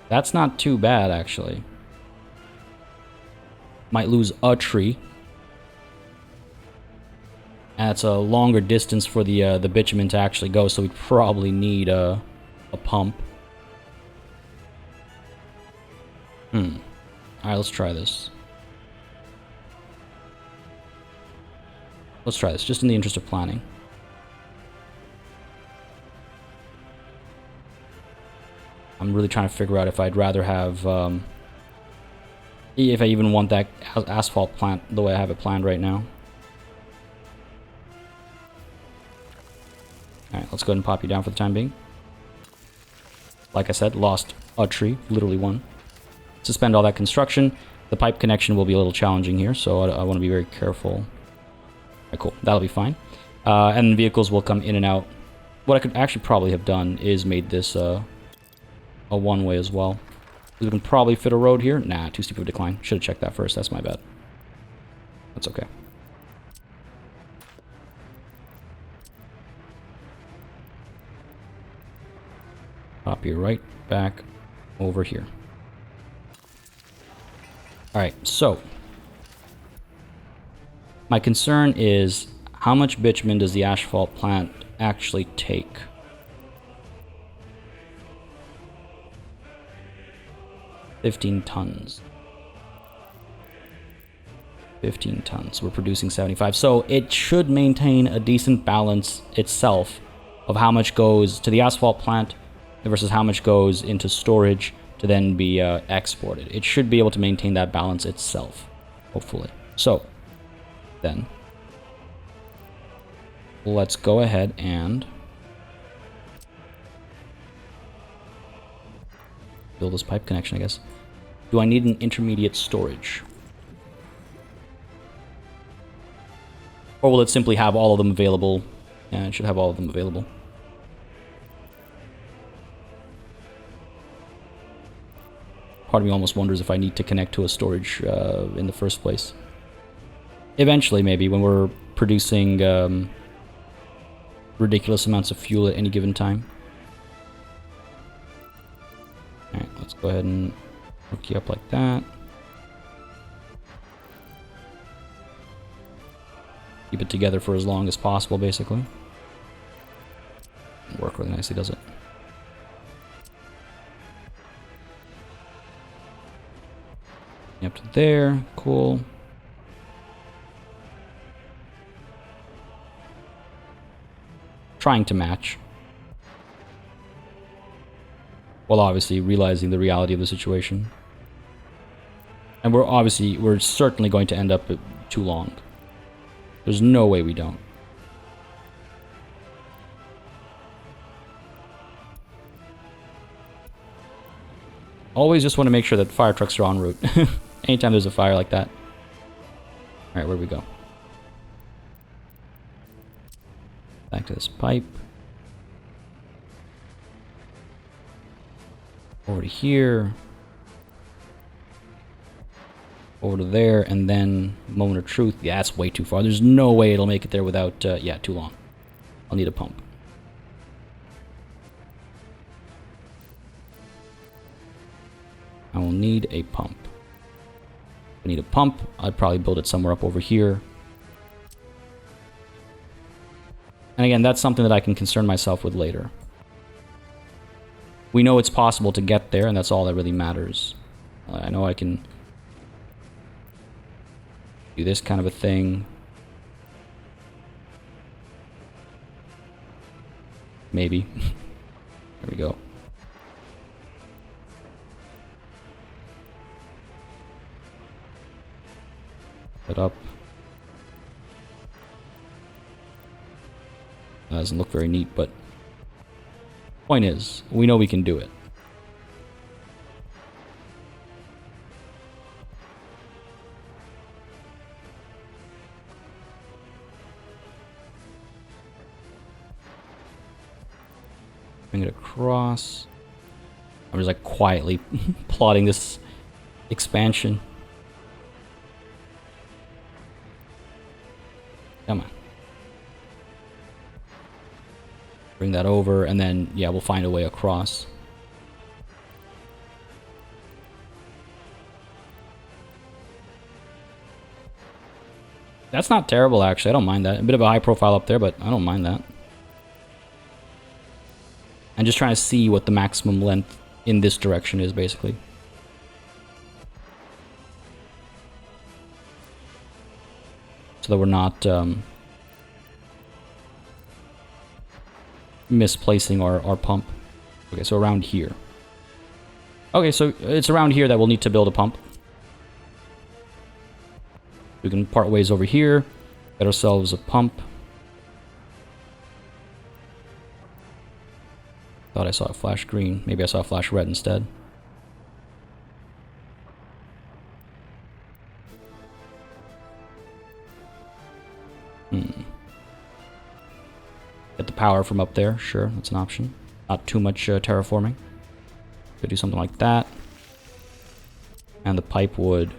That's not too bad, actually. Might lose a tree. And it's a longer distance for the bitumen to actually go, so we'd probably need a pump. Alright, let's try this. Let's try this, just in the interest of planning. I'm really trying to figure out if I'd rather have, if I even want that asphalt plant the way I have it planned right now. Alright, let's go ahead and pop you down for the time being. Like I said, lost a tree, literally one. Suspend all that construction. The pipe connection will be a little challenging here, so I want to be very careful. Alright, cool. That'll be fine. And vehicles will come in and out. What I could actually probably have done is made this a one-way as well. We can probably fit a road here. Nah, too steep of a decline. Should have checked that first. That's my bad. That's okay. Pop you right back over here. Alright, so my concern is how much bitumen does the asphalt plant actually take? $15 tons. 15 tons. We're producing 75. So it should maintain a decent balance itself of how much goes to the asphalt plant versus how much goes into storage to then be exported. It should be able to maintain that balance itself, hopefully. So, then, let's go ahead and build this pipe connection, I guess. Do I need an intermediate storage? Or will it simply have all of them available? Yeah, it should have all of them available. Part of me almost wonders if I need to connect to a storage in the first place. Eventually, maybe, when we're producing ridiculous amounts of fuel at any given time. Alright, let's go ahead and hook you up like that. Keep it together for as long as possible, basically. Work really nicely, does it? Up to there, cool. Trying to match. While obviously realizing the reality of the situation. And we're certainly going to end up too long. There's no way we don't. Always just want to make sure that fire trucks are en route. Anytime there's a fire like that. Alright, where do we go? Back to this pipe. Over to here. Over to there, and then moment of truth. Yeah, that's way too far. There's no way it'll make it there without, yeah, too long. I'll need a pump. I will need a pump. If I need a pump, I'd probably build it somewhere up over here. And again, that's something that I can concern myself with later. We know it's possible to get there, and that's all that really matters. I know I can do this kind of a thing. Maybe. There we go. Put up. That doesn't look very neat, but point is, we know we can do it. Bring it across. I'm just like quietly plotting this expansion. Come on. Bring that over, and then, yeah, we'll find a way across. That's not terrible, actually. I don't mind that. A bit of a high profile up there, but I don't mind that. I'm just trying to see what the maximum length in this direction is, basically. So that we're not misplacing our pump. Okay, so around here. Okay, so it's around here that we'll need to build a pump. We can part ways over here, get ourselves a pump. Thought I saw a flash green. Maybe I saw a flash red instead. Get the power from up there. Sure, that's an option. Not too much terraforming. Could do something like that. And the pipe would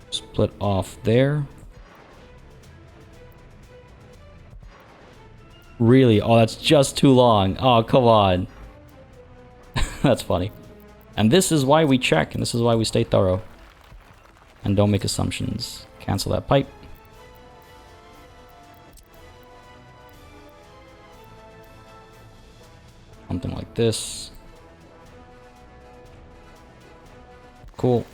split off there. Really? Oh, that's just too long. Oh, come on. That's funny. And this is why we check, and this is why we stay thorough. And don't make assumptions. Cancel that pipe. Something like this. Cool.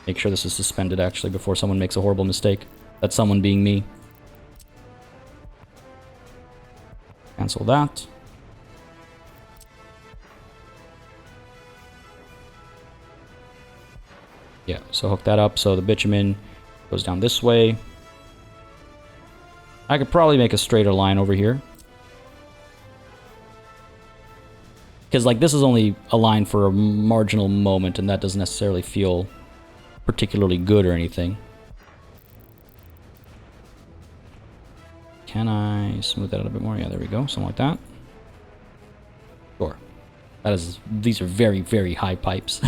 Make sure this is suspended, actually, before someone makes a horrible mistake. That's someone being me. Cancel that. Yeah, so hook that up so the bitumen goes down this way. I could probably make a straighter line over here. Because, like, this is only a line for a marginal moment, and that doesn't necessarily feel particularly good or anything. Can I smooth that out a bit more? Yeah, there we go. Something like that. Sure. That is, these are very, very high pipes.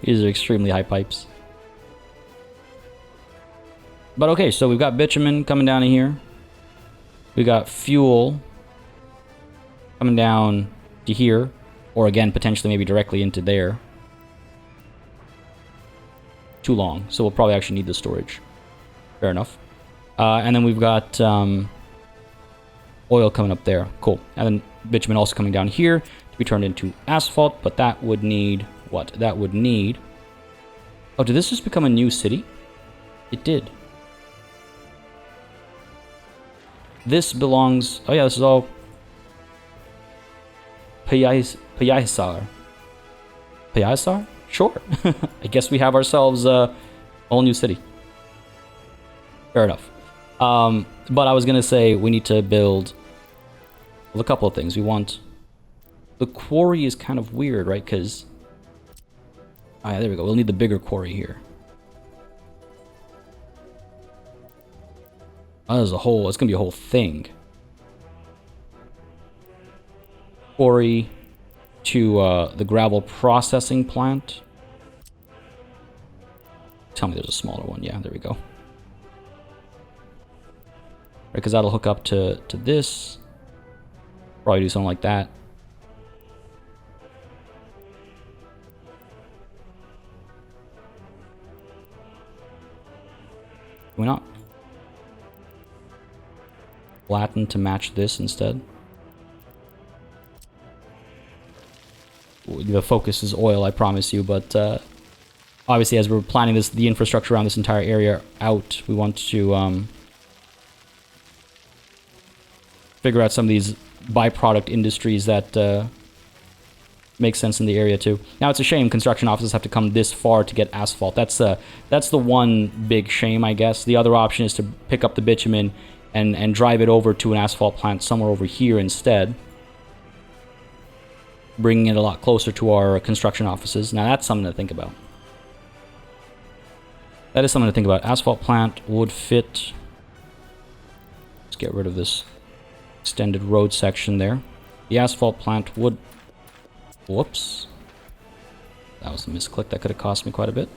These are extremely high pipes. But okay, so we've got bitumen coming down in here. We got fuel coming down to here. Or again, potentially maybe directly into there. Too long. So we'll probably actually need the storage. Fair enough. And then we've got oil coming up there. Cool. And then bitumen also coming down here to be turned into asphalt. But that would need... what? That would need... oh, did this just become a new city? It did. This belongs... oh yeah, this is all... Payasar. Payasar? Sure. I guess we have ourselves a whole new city. Fair enough. But I was going to say we need to build a couple of things. We want... The quarry is kind of weird, right? Because... Ah, yeah, there we go. We'll need the bigger quarry here. Oh, there's a whole... It's going to be a whole thing. Quarry to the gravel processing plant. Tell me there's a smaller one. Yeah, there we go. Because that'll hook up to this. Probably do something like that. Why not? Flatten to match this instead. The focus is oil, I promise you, but obviously as we're planning this, the infrastructure around this entire area out, we want to figure out some of these byproduct industries that make sense in the area too. Now it's a shame construction offices have to come this far to get asphalt. That's the one big shame, I guess. The other option is to pick up the bitumen and drive it over to an asphalt plant somewhere over here instead, bringing it a lot closer to our construction offices. Now that's something to think about. That is something to think about. Asphalt plant would fit. Let's get rid of this extended road section there. The asphalt plant would... Whoops. That was a misclick. That could have cost me quite a bit.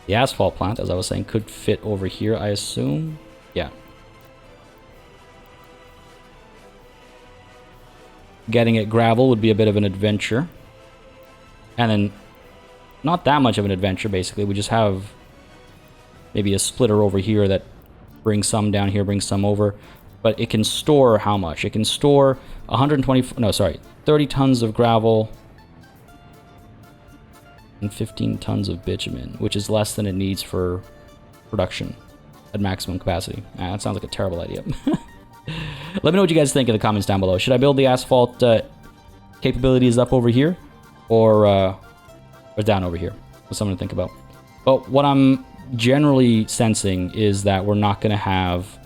The asphalt plant, as I was saying, could fit over here, I assume. Yeah. Getting it gravel would be a bit of an adventure. And then, not that much of an adventure, basically. We just have maybe a splitter over here that brings some down here, brings some over. But it can store how much? It can store 30 tons of gravel and 15 tons of bitumen, which is less than it needs for production at maximum capacity. That sounds like a terrible idea. Let me know what you guys think in the comments down below. Should I build the asphalt capabilities up over here, or down over here? That's something to think about. But what I'm generally sensing is that we're not going to have...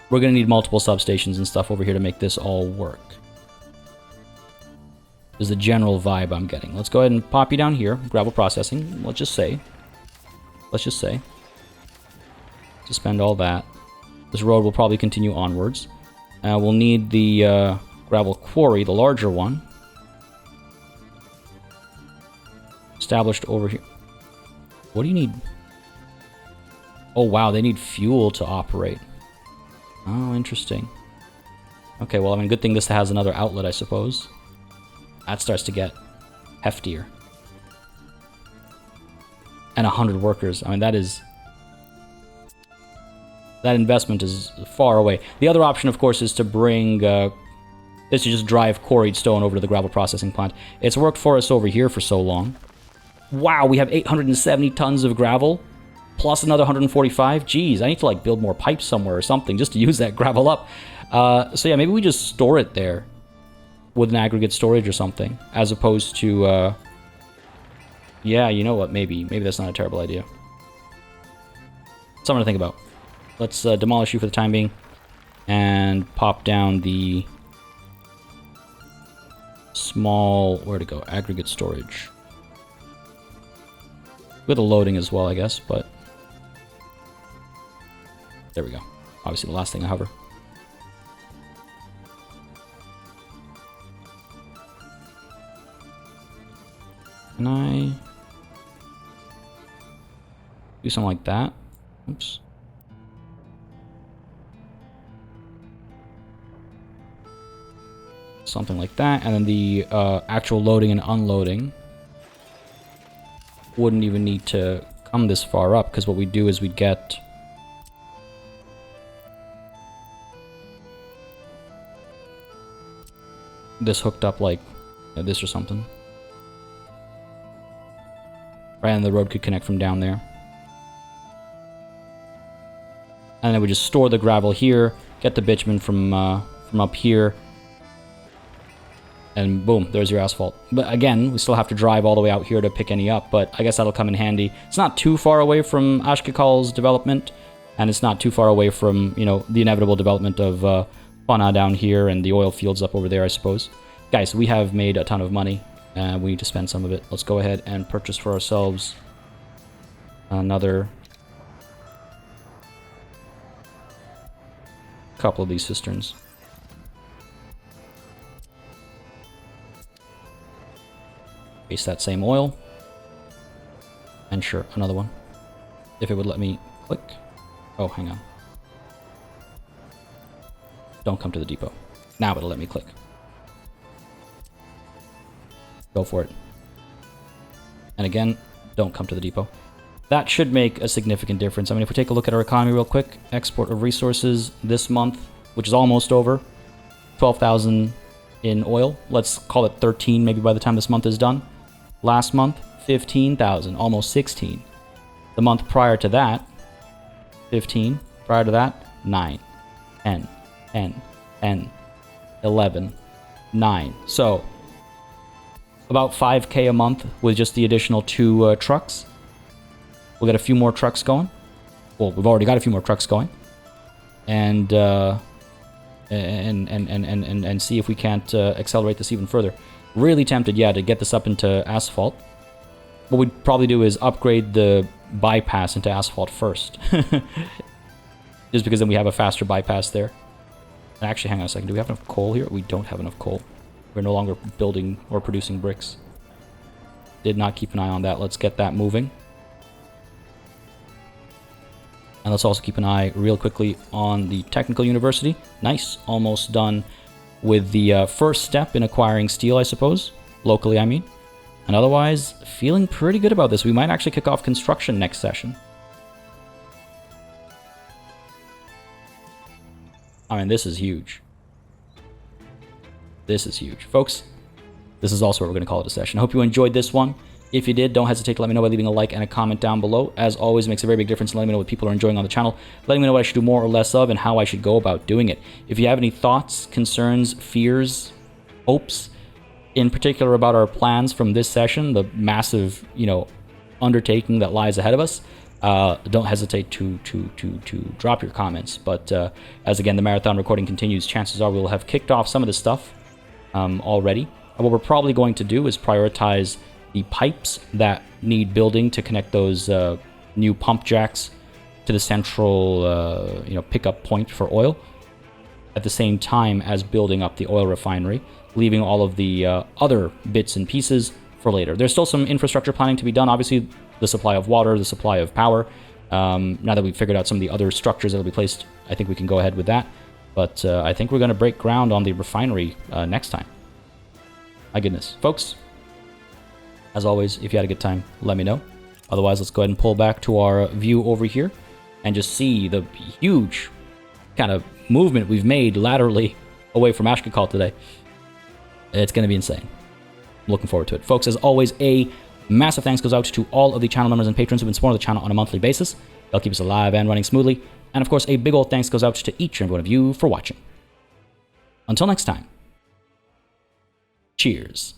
We're going to need multiple substations and stuff over here to make this all work. Is the general vibe I'm getting. Let's go ahead and pop you down here. Gravel processing. Let's just say. Suspend all that. This road will probably continue onwards. We'll need the gravel quarry, the larger one. Established over here. What do you need? Oh, wow. They need fuel to operate. Oh, interesting. Okay, well, I mean, good thing this has another outlet, I suppose. That starts to get heftier. And 100 workers. I mean, that is... That investment is far away. The other option, of course, is to bring... is to just drive quarried stone over to the gravel processing plant. It's worked for us over here for so long. Wow, we have 870 tons of gravel. Plus another 145. Jeez, I need to, like, build more pipes somewhere or something just to use that gravel up. So yeah, maybe we just store it there with an aggregate storage or something, as opposed to, yeah, you know what, maybe that's not a terrible idea. Something to think about. Let's demolish you for the time being, and pop down the small, where to go, aggregate storage. With a loading as well, I guess, but there we go. Obviously the last thing I hover. Can I do something like that? Oops. Something like that, and then the actual loading and unloading wouldn't even need to come this far up, because what we do is we get this hooked up like this or something. Right, and the road could connect from down there. And then we just store the gravel here, get the bitumen from up here, And boom, there's your asphalt. But again, we still have to drive all the way out here to pick any up, but I guess that'll come in handy. It's not too far away from Ashkekal's development, and it's not too far away from, you know, the inevitable development of Fana down here and the oil fields up over there, I suppose. Guys, we have made a ton of money, and we need to spend some of it. Let's go ahead and purchase for ourselves another couple of these cisterns. Waste that same oil. And sure, another one. If it would let me click. Oh, hang on. Don't come to the depot. Now it'll let me click. Go for it. And again, don't come to the depot. That should make a significant difference. I mean, if we take a look at our economy real quick, export of resources this month, which is almost over, 12,000 in oil. Let's call it 13 maybe by the time this month is done. Last month, 15,000, almost 16. The month prior to that, 15. Prior to that, 9, 10, 11, 9. So, about 5K a month with just the additional 2 trucks. We'll get a few more trucks going. Well, we've already got a few more trucks going. And see if we can't accelerate this even further. Really tempted, yeah, to get this up into asphalt. What we'd probably do is upgrade the bypass into asphalt first. Just because then we have a faster bypass there. Actually, hang on a second. Do we have enough coal here? We don't have enough coal. We're no longer building or producing bricks. Did not keep an eye on that. Let's get that moving. And let's also keep an eye real quickly on the technical university. Nice. Almost done with the first step in acquiring steel, I suppose. Locally, I mean. And otherwise, feeling pretty good about this. We might actually kick off construction next session. I mean, this is huge. This is huge. Folks, this is also what we're going to call it a session. I hope you enjoyed this one. If you did, don't hesitate to let me know by leaving a like and a comment down below. As always, it makes a very big difference in letting me know what people are enjoying on the channel, letting me know what I should do more or less of, and how I should go about doing it. If you have any thoughts, concerns, fears, hopes, in particular about our plans from this session, the massive, undertaking that lies ahead of us, don't hesitate to drop your comments. But as again, the marathon recording continues, chances are we'll have kicked off some of this stuff already. What we're probably going to do is prioritize the pipes that need building to connect those new pump jacks to the central pickup point for oil, at the same time as building up the oil refinery, leaving all of the other bits and pieces for later. There's still some infrastructure planning to be done. Obviously, the supply of water, the supply of power. Now that we've figured out some of the other structures that will be placed, I think we can go ahead with that. But I think we're going to break ground on the refinery next time. My goodness. Folks, as always, if you had a good time, let me know. Otherwise, let's go ahead and pull back to our view over here and just see the huge kind of movement we've made laterally away from Ashkekal today. It's going to be insane. Looking forward to it. Folks, as always, a massive thanks goes out to all of the channel members and patrons who've been supporting the channel on a monthly basis. They'll keep us alive and running smoothly. And of course, a big old thanks goes out to each and every one of you for watching. Until next time, cheers.